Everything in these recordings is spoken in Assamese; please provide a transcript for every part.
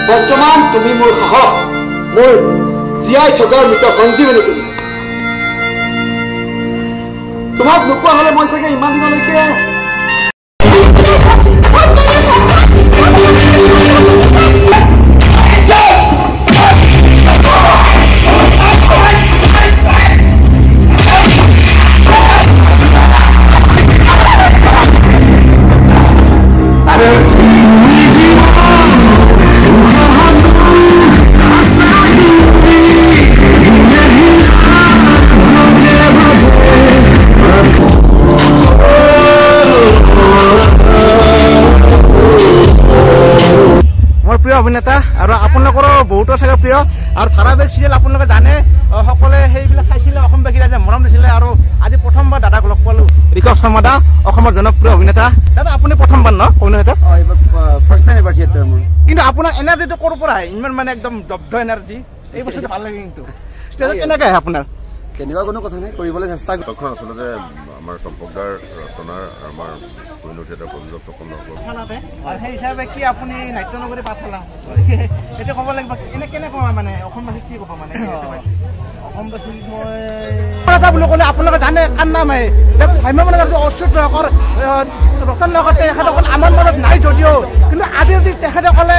বৰ্তমান তুমি মোৰ সাহস, মোৰ জীয়াই থকাৰ মৃত সঞ্জীৱনী তুমি। তোমাক নোপোৱা হলে মই চাগে ইমান দিনলৈকে অভিনেতা আৰু আপোনালোকৰ বহুতো চাগে প্ৰিয় আৰু ধাৰাবাহিক চিৰিয়েল আপোনালোকে জানে সকলোৱে সেইবিলাক চাইছিলে, অসমবাসীৰ ৰাইজে মৰম দিছিলে আৰু আজি প্ৰথমবাৰ দাদাক লগ পালোঁ। ঋষভ শৰ্মা দা অসমৰ জনপ্ৰিয় অভিনেতা। দাদা আপুনি প্ৰথমবাৰ ন অভিনেতা? কিন্তু আপোনাৰ এনাৰ্জিটো ক'ৰ পৰা আহে? ইমান মানে একদম দগ্ধ এনাৰ্জি, এই বস্তুটো ভাল লাগে। কিন্তু ষ্টেজত কেনেকৈ আহে আপোনাৰ? তেনেকুৱা কোনো কথা নাই, কৰিবলৈ চেষ্টা তখন আচলতে আমাৰ চম্পকদাৰ ৰচনাৰ আমাৰ থিয়েটাৰ প্ৰযোজক তপন আৰু সেই হিচাপে কি আপুনি নাট্যনগৰী পাঠশালা এইটো ক'ব লাগিব, এনে কেনেকুৱা মানে অসমবাসীক কি ক'ব মানে অসমবাসীক মই বুলি ক'লে আপোনালোকে জানে কাৰ নাম আহে অচ্যুত ৰকৰ ৰতন লগতে তেখেতসকল আমাৰ মাজত নাই যদিও, কিন্তু আজি যদি তেখেতসকলে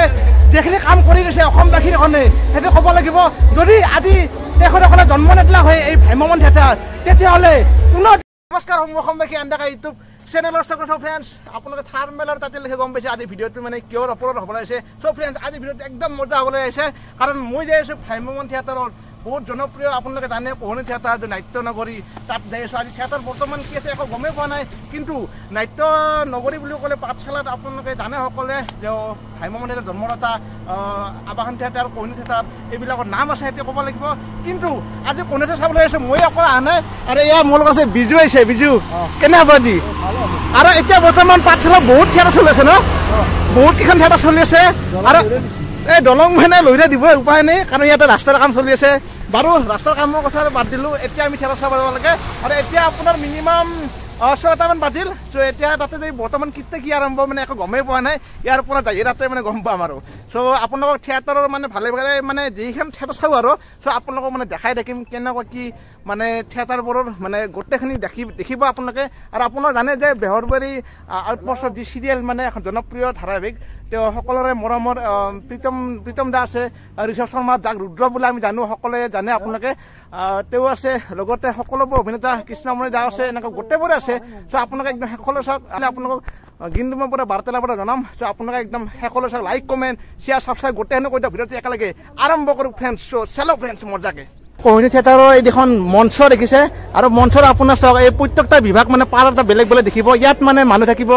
যিখিনি কাম কৰি গৈছে অসমবাসীৰ কাৰণে সেইটো ক'ব লাগিব। যদি আজি তেখেতসকলে জন্ম নিদিলা হয় এই ভ্ৰাম্যমাণ থিয়েটাৰ, তেতিয়াহ'লে পুনৰ নমস্কাৰ অসমবাসী আন্দাকা ইউটিউব চেনেলৰ স্বাগতম ফ্ৰেণ্ডছ। আপোনালোকে থাৰ্মেলৰ তাতে লিখি গম পাইছে আজি ভিডিঅ'টো মানে কিহৰ ওপৰত হ'বলৈ আহিছে। চ' ফ্ৰেণ্ডছ আজি ভিডিঅ'টো একদম মজা হ'বলৈ আহিছে, কাৰণ মই যাই আছোঁ ভ্ৰাম্যমাণ থিয়েটাৰত, বহুত জনপ্ৰিয় আপোনালোকে জানে পোহনী থিয়েটাৰ নাট্য নগৰী, তাত যাই আছোঁ। আজি থিয়েটাৰ বৰ্তমান কি আছে একো গমেই পোৱা নাই, কিন্তু নাট্য নগৰী বুলি ক'লে পাঠশালাত আপোনালোকে জানে সকলোৱে যে ভ্ৰাম্যমাণ থিয়েটাৰ, জন্মদাতা, আৱাসন থিয়েটাৰ, পোহনী থিয়েটাৰ এইবিলাকৰ নাম আছে, সেইটো ক'ব লাগিব। কিন্তু আজি পোহনী থিয়েটাৰ চাবলৈ আহিছোঁ, মই অকল অহা নাই। আৰু এয়া মোৰ লগত আছে বিজু আহিছে। বিজু কেনে হ'ব আজি? আৰু এতিয়া বৰ্তমান পাঠশালাত বহুত থিয়েটাৰ চলি আছে ন, বহুত কেইখন থিয়েটাৰ চলি আছে। আৰু এই দলং মানে লৈ দিবই উপায় নাই, কাৰণ ইয়াতে ৰাস্তাৰ কাম চলি আছে। বাৰু ৰাস্তাৰ কামৰ কথা বাদ দিলোঁ, এতিয়া আমি থিয়েটাৰ চাব যাব লাগে। আৰু এতিয়া আপোনাৰ মিনিমাম 6টামান বাজিল। চ' এতিয়া তাতে যদি বৰ্তমান কেতিয়া কি আৰম্ভ মানে একো গমেই পোৱা নাই, ইয়াৰ পৰা যাই তাতে মানে গম পাম আৰু। চ' আপোনালোকক থিয়েটাৰৰ মানে ভালে ভালে মানে যিখন থিয়েটাৰ চাওঁ আৰু চ' আপোনালোকক মানে দেখাই থাকিম কেনেকুৱা কি মানে থিয়েটাৰবোৰৰ মানে গোটেইখিনি দেখিব আপোনালোকে। আৰু আপোনাৰ জানে যে বেহৰবাৰী আউটপোষ্টৰ যি চিৰিয়েল মানে এখন জনপ্ৰিয় ধাৰাবাহিক, তেওঁ সকলোৰে মৰমৰ প্ৰীতম দা আছে, ঋষভ শৰ্মা যাক ৰুদ্ৰ বুলি আমি জানো, সকলোৱে জানে আপোনালোকে, তেওঁ আছে, লগতে সকলোবোৰ অভিনেতা কৃষ্ণমণি দা আছে, এনেকৈ গোটেইবোৰে আছে। চ' আপোনালোকে একদম শেষলৈ চাওক। আপোনালোকক গিন্দুমৰ পৰা বাৰ্তালাৰ পৰা জনাম। চ' আপোনালোকে একদম শেষলৈ চাওক, লাইক কমেণ্ট শ্বেয়াৰ ছাবস্ক্ৰাইব গোটেইখিনি কৰি দিয়ক। ভিডিঅ'টো একেলগে আৰম্ভ কৰোঁ ফ্ৰেণ্ডছ। চ' চেলো ফ্ৰেণ্ডছ মজাকে। পোহনী থিয়েটাৰৰ এইখন মঞ্চ দেখিছে, আৰু মঞ্চৰ আপোনাৰ চাওক এই প্ৰত্যেকটা বিভাগ মানে পাৰ এটা বেলেগ বেলেগ দেখিব। ইয়াত মানে মানুহ থাকিব,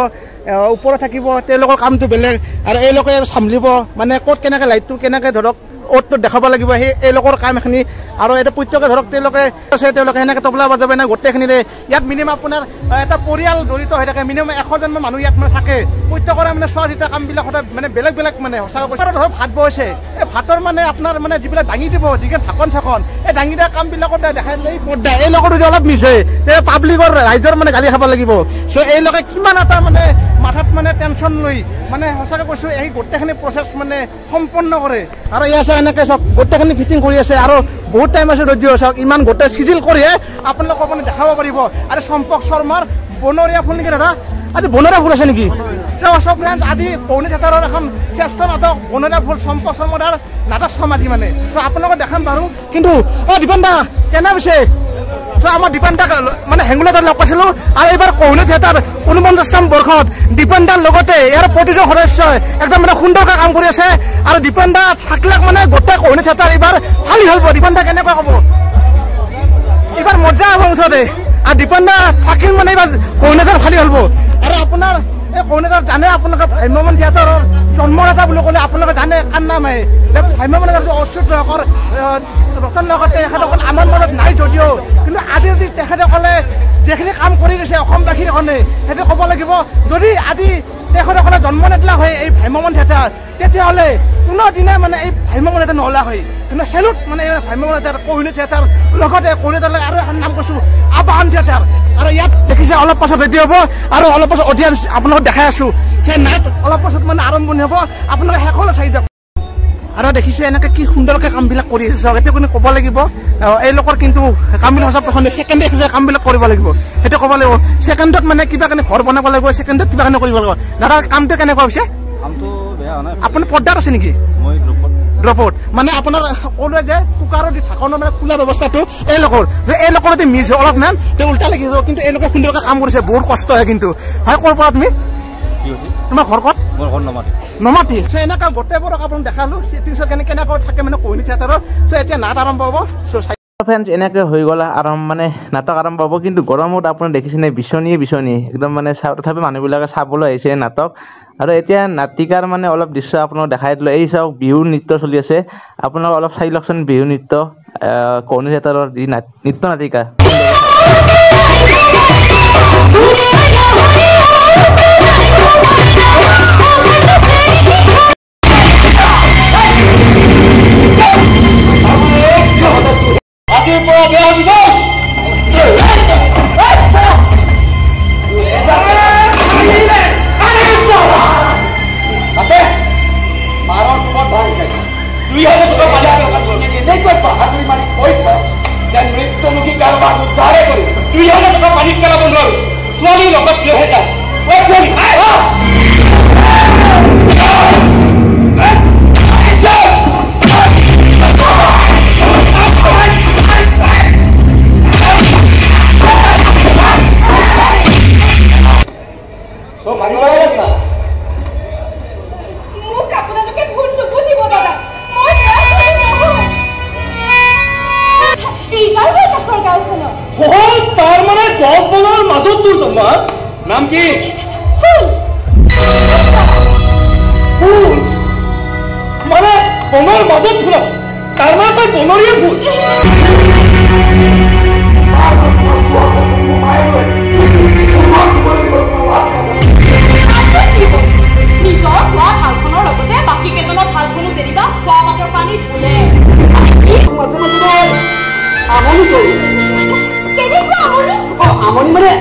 ওপৰত থাকিব, তেওঁলোকৰ কামটো বেলেগ, আৰু এওঁলোকে চম্ভালিব মানে ক'ত কেনেকৈ লাইটটো কেনেকৈ ধৰক অ'তটো দেখাব লাগিব, সেই এওঁলোকৰ কাম এখিনি। আৰু এটা প্ৰত্যেকে ধৰক তেওঁলোকে আছে, তেওঁলোকে সেনেকৈ তবলা বজাব নাই গোটেইখিনিৰে। ইয়াত মিনিমাম আপোনাৰ এটা পৰিয়াল জড়িত হৈ থাকে, মিনিমাম 100জনমান মানুহ ইয়াত মানে থাকে। প্ৰত্যেকৰে মানে চোৱা চিতা কামবিলাক সদায় মানে বেলেগ বেলেগ মানে সঁচাকৈ ধৰক ভাত বহিছে, এই ভাতৰ মানে আপোনাৰ মানে যিবিলাক দাঙি দিব, যিবিলাক ঢাকন চাকন, এই দাঙি দিয়া কামবিলাকত দেখাই লৈ পৰ্দা এইলোকৰ যদি অলপ মিছ হয় তেতিয়া পাব্লিকৰ ৰাইজৰ মানে গালি খাব লাগিব। চ' এইলোকে কিমান এটা মানে মাথাত মানে টেনশ্যন লৈ মানে সঁচাকৈ কৈছোঁ এই গোটেইখিনি প্ৰচেছ মানে সম্পন্ন কৰে। আৰু ইয়াৰ চাওক এনেকৈ চাওক গোটেইখিনি ফিটিং কৰি আছে, আৰু বহুত টাইম আছে ধৈৰ্য চাওক, ইমান গোটেই চিজিল কৰিহে আপোনালোকক মানে দেখাব পাৰিব। আৰু চম্পক শৰ্মাৰ বনৰীয়া ফুল নেকি দাদা? আজি বনৰীয়া ফুল আছে নেকি? তেওঁ চব ফ্ৰেণ্ডছ আজি পোহনী থিয়েটাৰৰ এখন শ্ৰেষ্ঠ নাটক বনৰীয়া ফুল, চম্পক শৰ্মাৰ নাটক সমাধি মানে। চ' আপোনালোকক দেখাম বাৰু। কিন্তু দীপেন দা কেনে পিছে? চ' আমাৰ দীপেন দাক মানে হেঙুলাত লগ পাইছিলোঁ, আৰু এইবাৰ পোহনী থিয়েটাৰ 49তম বৰ্ষত দীপেন দাৰ লগতে ইয়াৰ প্ৰতিজন সদস্যই একদম মানে সুন্দৰকৈ কাম কৰি আছে। আৰু দীপেন দা থাকিলে মানে গোটেই পোহনী থিয়েটাৰ এইবাৰ ভালেই হ'ব। দীপেন দা কেনেকুৱা ক'ব? এইবাৰ মজা হ'ব মুঠতে। আৰু দীপেন দা থাকিল মানে এইবাৰ পোহনী থিয়েটাৰ ভালেই হ'ব। আৰু আপোনাৰ এই পোহনী থিয়েটাৰ জানে আপোনালোকে ভ্ৰাম্যমাণ থিয়েটাৰৰ জন্মদাতা বুলি ক'লে আপোনালোকে জানে কাৰ নাম আহে? ভ্ৰাম্যমাণ থিয়েটাৰ অচ্যুত ৰকৰ ৰতন লগতে তেখেতসকল আমাৰ মাজত নাই যদিও, কিন্তু আজি যদি তেখেতসকলে যিখিনি কাম কৰি গৈছে অসমবাসীৰ কাৰণে সেইটো ক'ব লাগিব। যদি আজি তেখেতসকলে জন্ম নিদিলা হয় এই ভ্ৰাম্যমাণ থিয়েটাৰ, তেতিয়াহ'লে কোনোদিনে মানে এই ভ্ৰাম্যমাণ থিয়েটাৰ নহ'লা হয়। কিন্তু চেলুট মানে এই ভ্ৰাম্যমাণ থিয়েটাৰ, পোহনী থিয়েটাৰ, লগতে পোহনী থিয়েটাৰ আৰু এখন নাম কৈছোঁ আৱাসন থিয়েটাৰ। আৰু ইয়াত দেখিছে অলপ পাছত ৰেডি হ'ব, আৰু অলপ পাছত অডিয়েঞ্চ আপোনালোকক দেখাই আছোঁ যে নাইট অলপ পাছত মানে আৰম্ভণি হ'ব। আপোনালোকে শেষলৈ চাই দিয়ক। আৰু দেখিছে এনেকৈ কি সুন্দৰকৈ কামবিলাক কৰি আছে চাওক এতিয়া কোনে ক'ব লাগিব এওঁলোকৰ কিন্তু কামবিলাক সঁচা প্ৰথমে ছেকেণ্ডে কামবিলাক কৰিব লাগিব সেইটো ক'ব লাগিব ছেকেণ্ডত মানে কিবা কাৰণে ঘৰ বনাব লাগিব ছেকেণ্ডত কিবা কাৰণে কৰিব লাগিব দাদা কামটো কেনেকুৱা হৈছে কামটো বেয়া হোৱা নাই আপুনি পৰ্দাত আছে নেকি মই ড্ৰপত মানে আপোনাৰ সকলোৱে যে কুকাৰৰ দি ঢাকনৰ মানে খোলা ব্যৱস্থাটো এওঁলোকৰ মিছ অলপমান উল্টা লাগিব কিন্তু এওঁলোকে সুন্দৰকৈ কাম কৰিছে বহুত কষ্ট হয় কিন্তু হয় ক'ৰ পৰা তুমি তোমাৰ ঘৰ ক'ত মোৰ ঘৰ নমাটি এনেকুৱা গোটেইবোৰক আপোনাক দেখালো ছিটিংছত কেনেকৈ থাকে মানে কোহিনী থিয়েটাৰত এতিয়া নাট আৰম্ভ হ'ব ফ্ৰেণ্ডছ এনেকৈ হৈ গ'ল মানে নাটক আৰম্ভ হ'ব কিন্তু গৰমত আপোনাৰ দেখিছেনে বিচনী একদম মানে তথাপি মানুহবিলাকে চাবলৈ আহিছে নাটক আৰু এতিয়া নাটিকাৰ মানে অলপ দৃশ্য আপোনাক দেখাই দিলোঁ এই চাওক বিহু নৃত্য চলি আছে আপোনালোক অলপ চাই লওকচোন বিহু নৃত্য কোহিনী থিয়েটাৰৰ যি নৃত্য নাটিকা নাম কি মানে বনৰ মাজত ফুল তাৰ মানে তই বনৰীয়া ফুল নিজৰ খোৱা থালখনৰ লগতে বাকী কেইজনৰ থালখনো যেনিবা খোৱা পাতৰ পানীত ধুলে মাজে মাজে আমনি কৰো কেনেকুৱা আমনি আমনি মানে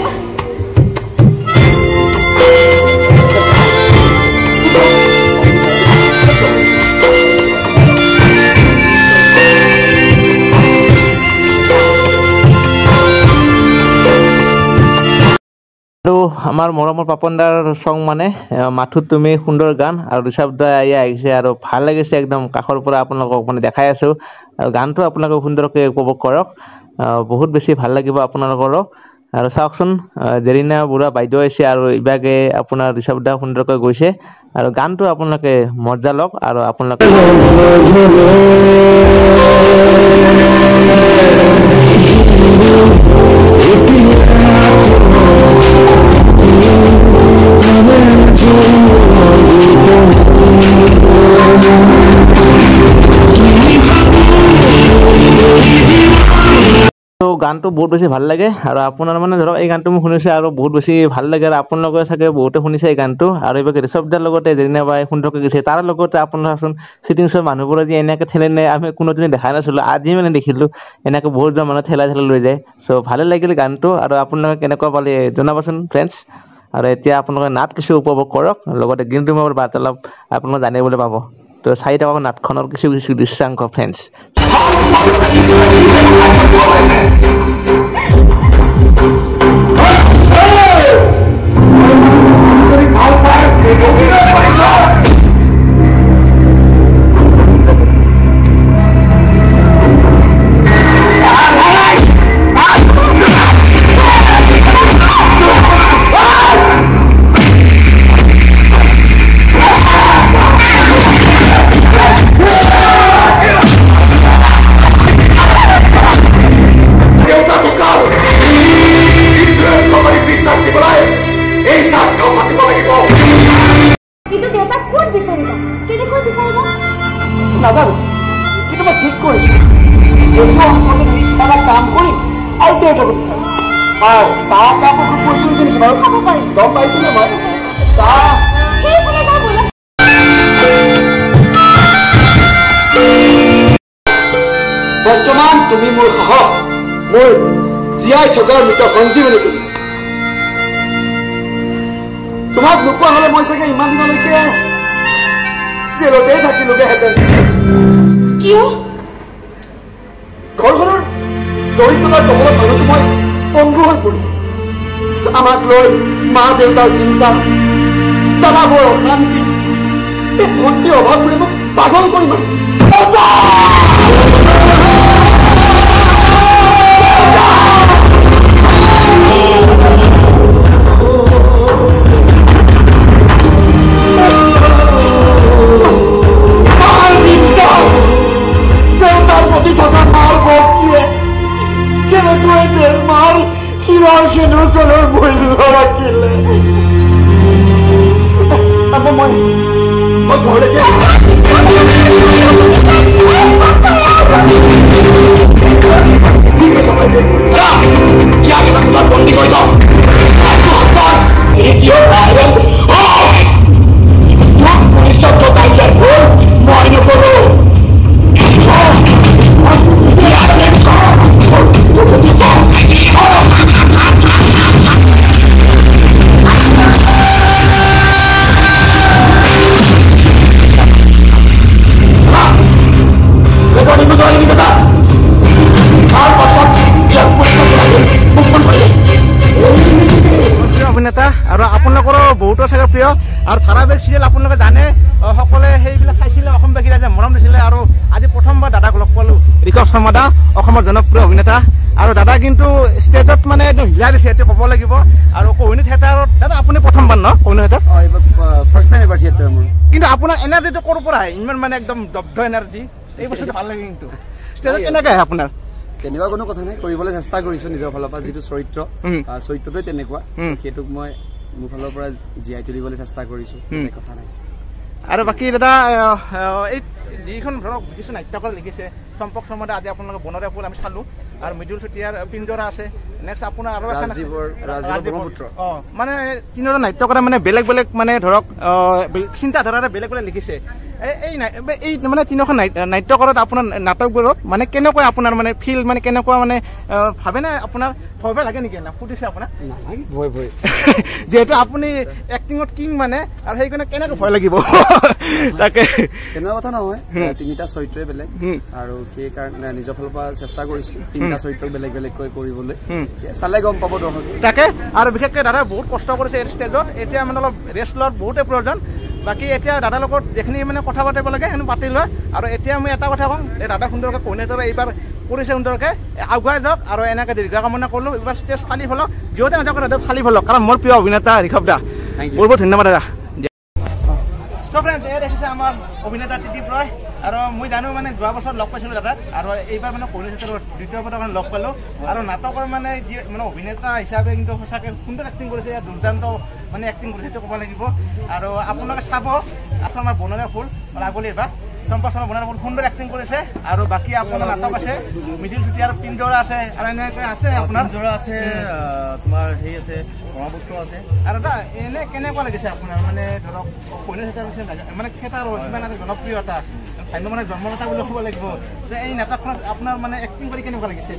আমাৰ মৰমৰ পাপনদাৰ সং মানে মাথুত তুমি সুন্দৰ গান আৰু ঋষভ দা আহিছে আৰু ভাল লাগিছে একদম কাষৰ পৰা আপোনালোকক মানে দেখাই আছো আৰু গানটো আপোনালোকে সুন্দৰকৈ উপভোগ কৰক বহুত বেছি ভাল লাগিব আপোনালোকৰো আৰু চাওকচোন জেৰিনা বুঢ়া বাইদেউ আছে আৰু ইবাগে আপোনাৰ ঋষভ দা সুন্দৰকৈ গৈছে আৰু গানটো আপোনালোকে মজা লওক আৰু আপোনালোকে গানটো বহুত বেছি ভাল লাগে আৰু আপোনাৰ মানে ধৰক এই গানটো মই শুনিছে আৰু বহুত বেছি ভাল লাগে আৰু আপোনালোকে চাগে বহুতে শুনিছে এই গানটো আৰু এইবাৰ ঋষভদাৰ লগতে জেৰিনা বাই সুন্দৰকৈ গৈছে তাৰ লগতে আপোনাৰচোন চিটিংছৰ মানুহবোৰে যে এনেকৈ ঠেলে নাই আমি কোনোদিনে দেখা নাছিলোঁ আজি মানে দেখিলোঁ এনেকৈ বহুতজন মানুহ ঠেলা লৈ যায় চ' ভালে লাগিল গানটো আৰু আপোনালোকে কেনেকুৱা পালে জনাবচোন ফ্ৰেণ্ডছ আৰু এতিয়া আপোনালোকে নাট কিছু উপভোগ কৰক লগতে গ্ৰীণ ৰুমৰ বাৰ্তালাপ আপোনালোকে জানিবলৈ পাব তো চাই থাকক নাটখনৰ কিছু দৃশ্যাংশ ফ্ৰেণ্ডছ নাজানো কিন্তু মই ঠিক কৰিছো কাম কৰিম আৰু দেউতাকো বিচাৰিম চাহ কাপ কৰিছো নেকি বাৰু খাব পাৰি গম পাইছিলে মই চাহ বৰ্তমান তুমি মোৰ সাহস মোৰ জীয়াই থকাৰ মৃত সঞ্জীৱনী তুমি তোমাক নোপোৱা হলে মই চাগে ইমান দিনলৈকে জেলতেই থাকিলোগেহেঁতেন কিয় ঘৰখনৰ দৰিদ্ৰতা জগত মানুহটো মই পংগু হৈ পৰিছোঁ আমাক লৈ মা দেউতাৰ চিন্তা দাদাবোৰ অশান্তি এই ভণ্টিৰ অভাৱবোৰে মোক পাগল কৰি মাৰিছে দেউতাৰ প্ৰতি থকা মাৰ ভক্তিয়ে কেনেকৈ দেৰ মাৰ শিৰৰ সেনুৰ কলৰ মূল্য ৰাখিলে মই ঘৰলৈকে ঠিক আছে ইয়াক এটা কোঠাত বন্দী কৰি লওঁ পুলিচত জতাই দিয়াৰ ভুল মই নকৰোঁ অভিনেতা আৰু আপোনালোকৰো বহুতো চাগে প্ৰিয় আৰু ধাৰাবাহিক চিৰিয়েল আপোনালোকে জানে সকলোৱে সেইবিলাক চাইছিলে অসমবাসীৰ যে মৰম দিছিলে আৰু আজি প্ৰথমবাৰ দাদাক লগ পালোঁ ঋষভ শৰ্মা দা অসমৰ জনপ্ৰিয় অভিনেতা আৰু দাদা কিন্তু ষ্টেজত মানে একদম হিলাই দিছে এতিয়া ক'ব লাগিব আৰু কোহিনী থিয়েটাৰত দাদা আপুনি প্ৰথমবাৰ ন কোহিনী থিয়েটাৰ ফাৰ্ষ্ট টাইম এবাৰ থিয়েটাৰ মোৰ কিন্তু আপোনাৰ এনাৰ্জিটো ক'ৰ পৰা আহে ইমান মানে একদম দগ্ধ এনাৰ্জি এই বস্তুটো ভাল লাগে কিন্তু ষ্টেজত কেনেকৈ আহে আপোনাৰ তেনেকুৱা কোনো কথা নাই কৰিবলৈ চেষ্টা কৰিছোঁ নিজৰ ফালৰ পৰা যিটো চৰিত্ৰটোৱে তেনেকুৱা সেইটোক মই মোৰ ফালৰ পৰা জীয়াই তুলিবলৈ চেষ্টা কৰিছোঁ কথা নাই আৰু বাকী দাদা এই যিখন ধৰক কিছু নাট্যকাৰ লিখিছে চম্পক শৰ্মাদা আজি আপোনালোকে বনৰীয়া ফুল আমি চালোঁ আৰু মৃদুল চুতীয়াৰ পিঞ্জৰা আছে নেক্সট আপোনাৰ আৰু এখন ব্ৰহ্মপুত্ৰ মানে তিনিজন নাট্যকাৰে মানে বেলেগ বেলেগ মানে ধৰক চিন্তাধাৰাৰে বেলেগ বেলেগ লিখিছে এই মানে তিনিখন নাট্যকাৰত আপোনাৰ নাটকবোৰত মানে কেনেকুৱা আপোনাৰ মানে ফিল মানে কেনেকুৱা মানে ভাবেনে আপোনাৰ ভয় ভয় লাগে নেকি না সুধিছে আপোনাক নালাগে ভয় ভয় যিহেতু আপুনি এক্টিঙত কিং মানে আৰু সেইকাৰণে কেনেকৈ ভয় লাগিব তাকে তেনেকুৱা কথা নহয় তিনিটা চৰিত্ৰই বেলেগ আৰু সেইকাৰণে নিজৰ ফালৰ পৰা চেষ্টা কৰিছোঁ তিনিটা চৰিত্ৰক বেলেগ বেলেগকৈ কৰিবলৈ চালে গম পাব দৰ্শকে তাকে আৰু বিশেষকৈ দাদা বহুত কষ্ট কৰিছে এই ষ্টেজত এতিয়া মানে অলপ ৰেষ্ট লোৱাৰ বহুতেই প্ৰয়োজন বাকী এতিয়া দাদাৰ লগত যিখিনি মানে কথা পাতিব লাগে সেইখিনি পাতি লয় আৰু এতিয়া মই এটা কথা কওঁ এই দাদা সুন্দৰকৈ কোহিনী থিয়েটাৰে এইবাৰ কৰিছে সুন্দৰকৈ আগুৱাই যাওক আৰু এনেকৈ দীৰ্ঘ কামনা কৰিলোঁ এইবাৰ ষ্টেজ ফালি ফেলক যিহেতু নাযাওক দাদা ফালি ফেলক কাৰণ মোৰ প্ৰিয় অভিনেতা ঋষভ দা বহুত বহুত ধন্যবাদ দাদা ফ্ৰেণ্ডছ এয়া দেখিছে আমাৰ অভিনেতা ত্ৰিদীপ ৰয় আৰু মই জানো মানে যোৱা বছৰ লগ পাইছিলোঁ দাদাক আৰু এইবাৰ মানে কোহিনী থিয়েটাৰত দ্বিতীয়বাৰ মানে লগ পালোঁ আৰু নাটকৰ মানে যি মানে অভিনেতা হিচাপে কিন্তু সঁচাকৈ সুন্দৰ এক্টিং কৰিছে ইয়াত দুৰ্দান্ত মানে এক্টিং কৰিছে সেইটো ক'ব লাগিব আৰু আপোনালোকে চাব আচলতে আমাৰ বনৰীয়া ফুল আগলৈ এইবাৰ চম্পক শৰ্মা বনৰীয়া ফুল সুন্দৰ এক্টিং কৰিছে আৰু বাকী আপোনাৰ নাটক আছে মৃদুল চুতীয়াৰ পিঞ্জৰা আছে আৰু এনেকৈ আছে আপোনাৰ পিঞ্জৰা আছে তোমাৰ হেৰি আছে ব্ৰহ্মপুত্ৰ আছে আৰু দাদা এনে কেনেকুৱা লাগিছে আপোনাৰ মানে ধৰক কোহিনী থিয়েটাৰ মানে থিয়েটাৰ ইমান এটা জনপ্ৰিয়তা মানে জন্মদাতা বুলি ক'ব লাগিব যে এই নাটকখনত আপোনাৰ মানে এক্টিং কৰি কেনেকুৱা লাগিছে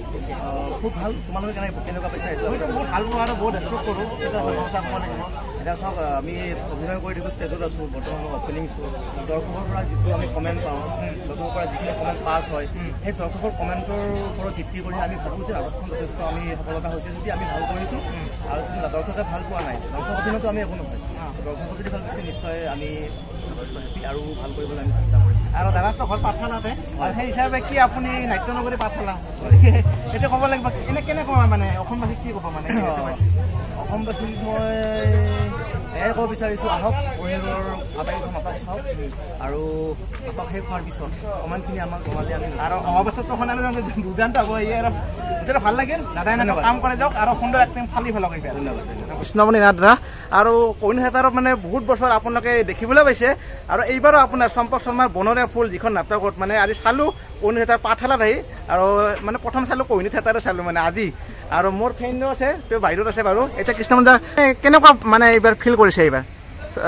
খুব ভাল তোমালোকে কেনেকুৱা পাইছা মইতো বহুত ভাল পাওঁ আৰু বহুত এক্সপেক্ট কৰোঁ এটা সঁচা ক'ব লাগিব এতিয়া চাওক আমি অভিনয় কৰি থাকোঁ ষ্টেজত আছোঁ বৰ্তমান অপেনিং শ্ব' দৰ্শকৰ পৰা যিটো আমি কমেণ্ট পাওঁ দৰ্শকৰ পৰা যিখিনি কমেণ্ট পাছ হয় সেই দৰ্শকৰ কমেণ্টৰ ওপৰত ভিত্তি কৰি আমি ভাবোঁ যে আগতখন যথেষ্ট আমি সফলতা হৈছে যদি আমি ভাল কৰিছোঁ আৰু যদি দৰ্শকে ভাল পোৱা নাই দৰ্শক অধীনতো আমি একো নহয় দৰ্শকক যদি ভাল পাইছে নিশ্চয় আমি যথেষ্ট হেপী আৰু ভাল কৰিবলৈ আমি চেষ্টা কৰিম আৰু দাদাটো ঘৰ পাঠশালাতে আৰু সেই হিচাপে কি আপুনি নাট্যনগৰী পাঠশালা সেইটো ক'ব লাগিব এনে কেনেকুৱা মানে অসমবাসীক কি ক'ব মানে অসমবাসীক মই এয়াই ক'ব বিচাৰিছোঁ আহক পৰিয়ালৰ আটাইকেইখন নাটক চাওক আৰু নাটক শেষ হোৱাৰ পিছত কমেণ্টখিনি আমাক জনালে আমি আৰু অহা বছৰটো শুনালে দুৰ্দান্ত হ'ব এই আৰু গোটেইটো ভাল লাগিল দাদাই মানে কাম কৰে যাওক আৰু সুন্দৰ এক্টিং ফালি ফেলক এইবাৰ ধন্যবাদ কৃষ্ণমণি নাথ দাদা আৰু কোহিনী থিয়েটাৰত মানে বহুত বছৰ আপোনালোকে দেখিবলৈ পাইছে আৰু এইবাৰো আপোনাৰ চম্পক শৰ্মাৰ বনৰীয়া ফুল যিখন নাটকত মানে আজি চালোঁ কোহিনী থিয়েটাৰ পাঠশালাত আহি আৰু মানে প্ৰথম চালোঁ কোহিনী থিয়েটাৰে চালোঁ মানে আজি আৰু মোৰ ফ্ৰেণ্ডো আছে তেওঁ বাহিৰত আছে বাৰু এতিয়া কৃষ্ণমণি দা কেনেকুৱা মানে এইবাৰ ফিল কৰিছে এইবাৰ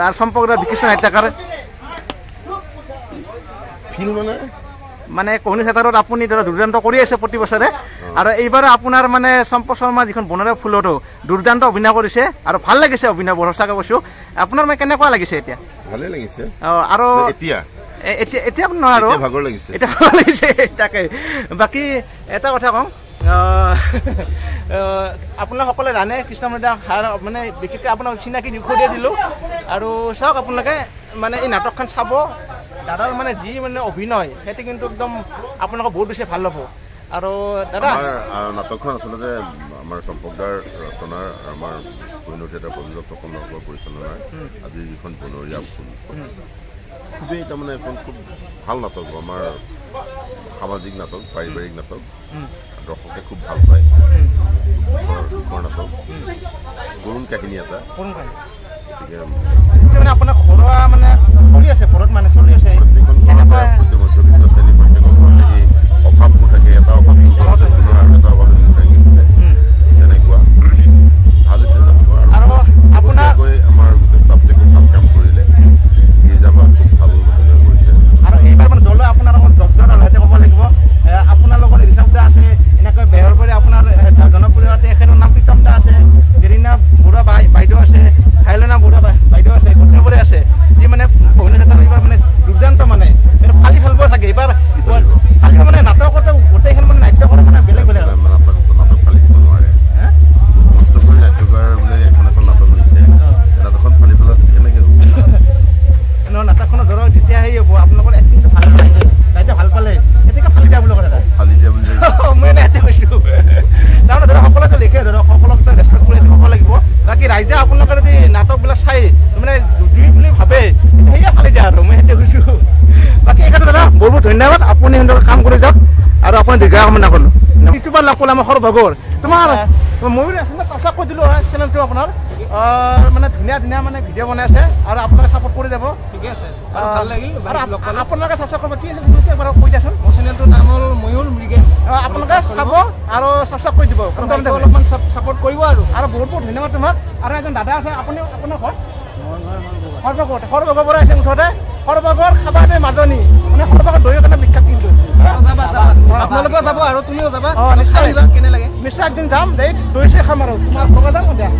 আৰু চম্পক দা বিকৃষ্ণ নাট্যকাৰ ফিল মানে কোহিনী থিয়েটাৰত আপুনি ধৰক দুৰ্দান্ত কৰি আছে প্ৰতি বছৰে আৰু এইবাৰ আপোনাৰ মানে চম্পক শৰ্মা যিখন বনৰীয়া ফুলতো দুৰ্দান্ত অভিনয় কৰিছে আৰু ভাল লাগিছে অভিনয় বৰ সঁচাকৈ কৈছোঁ আপোনাৰ মানে কেনেকুৱা লাগিছে এতিয়া ভালে লাগিছে আৰু এতিয়া নহয় আৰু ভাগৰ লাগিছে এতিয়া ভাগৰ লাগিছে তাকে বাকী এটা কথা কওঁ আপোনালোকে সকলোৱে জানে কৃষ্ণ মন্দিৰ মানে বিশেষকৈ আপোনাক চিনাকি দিশতে দিলোঁ আৰু চাওক আপোনালোকে মানে এই নাটকখন চাব দাদাৰ মানে যি মানে অভিনয় সেইটো কিন্তু একদম আপোনালোকে বহুত বেছি ভাল হ'ব আৰু দাদা নাটকখন আচলতে আমাৰ চম্পকদাৰ ৰচনাৰ আমাৰ কোহিনুৰ থিয়েটাৰ প্ৰযোজক তপনসকলৰ পৰিচালনাৰ আজি যিখন বনৰীয়া ফুল খুবেই তাৰমানে এখন খুব ভাল নাটক আমাৰ সামাজিক নাটক পাৰিবাৰিক নাটক দৰ্শকে খুব ভাল পায় দুখৰ নাটক কৰুণ কাহিনী এটা গতিকে মানে আপোনাৰ ঘৰুৱা মানে চলি আছে ঘৰত মানে চলি আছে প্ৰত্যেকখন মধ্যবিত্ত শ্ৰেণী প্ৰত্যেকৰ ঘৰতে এই অভাৱবোৰ থাকে এটা অভাৱ আৰু এটা অভাৱ তেনেকুৱা ভাল হৈছে আৰু আপোনাৰ আমাৰ গোটেই ষ্টাফে খুব ভাল কাম কৰিলে এই যাবা খুব ভাল কৰিছে আৰু এইবাৰ মানে দলে আপোনাৰ দৰ্শক দলতে ক'ব লাগিব আপোনাৰ লগত ঋষভ দা আছে এনেকৈ বেহৰ কৰি আপোনাৰ জনপ্ৰিয় তেখেতৰ নাম প্ৰীতম দা আছে গেৰিনা বুঢ়া বাইদেউ আছে হাইলনা বুঢ়া বাইদেউ আছে গোটেইবোৰে আছে যি মানে বহু এইবাৰ মানে দুৰ্দান্ত মানে এইটো ফালি খেলিব চাগে এইবাৰ ফালি মানে নাটকতে গোটেইখন মানে নাট্য কৰে মানে বেলেগ বেলেগ নাটক ফালি দিব নোৱাৰে কষ্ট কৰি নাট্যকাৰ বোলে এখন নাটক লিখে নাটকখন ফালি পেলাই কেনেকৈ হ'ব নাটকখনৰ ধৰক যেতিয়া হেৰি হ'ব আপোনালোকৰ এক্টিংটো ভাল পাইছে ৰাইজে ভাল পালে এতিয়াকে ফালি দিয়া বুলি ক'লে ফালি দিয়া বুলি মই ইয়াতে কৈছোঁ তাৰমানে ধৰক সকলোকে লিখে ধৰক সকলোকে ৰেচপেক্ট কৰি দিব লাগিব বাকী ৰাইজে আপোনালোকে যদি নাটকবিলাক চাই মানে জুই বুলি ভাবে সেয়ে ফালি দিয়া আৰু মই সেইটোৱে কৈছোঁ বাকী এইকাৰণে দাদা বহুত বহুত ধন্যবাদ আপুনি সিহঁতৰ কাম কৰি যাওক আৰু আপুনি দীৰ্ঘায়ু কামনা কৰিলোঁ ইউটিউবাৰ লগ কৰিলে আমাৰ সৰভাগৰ তোমাৰ ময়ূৰ চাবস্ক্ৰাইব কৰি দিলোঁ হয় চেনেলটো আপোনাৰ মানে ধুনীয়া ধুনীয়া মানে ভিডিঅ' বনাই আছে আৰু আপোনালোকে ছাপোৰ্ট কৰি যাব ঠিকে আছে আৰু ভাল লাগিল আপোনালোকে চাবস্ক্ৰাইব কৰিব কি আছে এবাৰ কৈ দিয়াচোন মোৰ চেনেলটোৰ নাম হ'ল ময়ূৰ মৃগেন আপোনালোকে চাব আৰু ছাবস্ক্ৰাইব কৰি দিব অলপমান ছাপোৰ্ট কৰিব আৰু বহুত বহুত ধন্যবাদ তোমাক আৰু এজন দাদা আছে আপুনি আপোনাৰ ঘৰ সৰভাগৰ পৰা আছে মুঠতে সৰভাগৰ খাবা দে মাজনী মানে সৰভাগৰ দৈৰ কাৰণে বিখ্যাত কিন্তু আপোনালোকেও যাব আৰু তুমিও যাবা নিশ্চয় কেনে লাগে নিশ্চয় একদিন যাম যে দৈ চৈ খাম আৰু তোমাৰ ভগা যাম দিয়া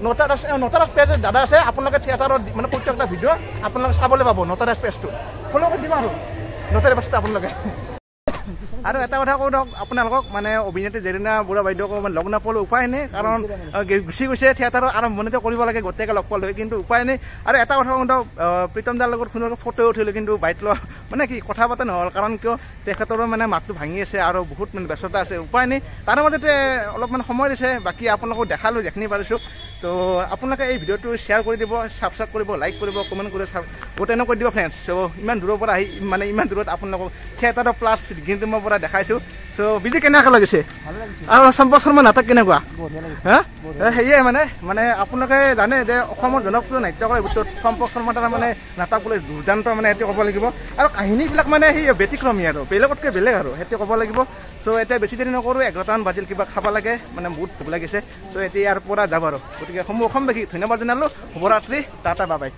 নটাৰাজ পেজ দাদা আছে আপোনালোকে থিয়েটাৰৰ মানে প্ৰত্যেকটা ভিডিঅ' আপোনালোকে চাবলৈ পাব নটাৰাজ পেজটো ফ'ল' কৰি দিম আৰু নটাৰাজ পেজটো আপোনালোকে আৰু এটা কথা কওঁ ধৰক আপোনালোকক মানে অভিনেত্ৰী জেৰিনা বুঢ়া বাইদেউক মানে লগ নাপাবলৈ উপায় নাই কাৰণ গুচি গৈছে থিয়েটাৰৰ আৰম্ভণিতে কৰিব লাগে গোটেইকে লগ পালে কিন্তু উপায় নাই আৰু এটা কথা কওঁ ধৰক প্ৰীতম দাৰ লগত কোনো ফটো উঠিলোঁ কিন্তু বাইক লোৱা মানে কি কথা পতা নহ'ল কাৰণ কিয় তেখেতৰো মানে মাতটো ভাঙি আছে আৰু বহুত মানে ব্যস্ততা আছে উপায় নাই তাৰ মাজতে অলপমান সময় দিছে বাকী আপোনালোকক দেখালোঁ যিখিনি পাৰিছোঁ চ' আপোনালোকে এই ভিডিঅ'টো শ্বেয়াৰ কৰি দিব ছাবস্ক্ৰাইব কৰিব লাইক কৰিব কমেণ্ট কৰিব গোটেই কৰি দিব ফ্ৰেণ্ডছ চ' ইমান দূৰৰ পৰা আহি মানে ইমান দূৰত আপোনালোকক থিয়েটাৰৰ প্লাছ গিনটিমৰ পৰা দেখাইছোঁ চ' বিজি কেনেকৈ লাগিছে আৰু চম্পক শৰ্মা নাটক কেনেকুৱা হা সেয়ে মানে আপোনালোকে জানে যে অসমৰ জনপ্ৰিয় নাট্যকাৰৰ ভিতৰত চম্পক শৰ্মা তাৰ মানে নাটক বোলে দুৰ্দান্ত মানে সেইটো ক'ব লাগিব আৰু কাহিনীবিলাক মানে সেই ব্যতিক্ৰমী আৰু বেলেগতকৈ বেলেগ আৰু সেইটো ক'ব লাগিব চ' এতিয়া বেছি দেৰি নকৰোঁ 11টামান বাজিল কিবা খাব লাগে মানে বহুত ভোক লাগিছে চ' এতিয়া ইয়াৰ পৰা যাব আৰু গতিকে অসমবাসীক ধন্যবাদ জনালোঁ শুভৰাত্ৰি টাটা বাই বাই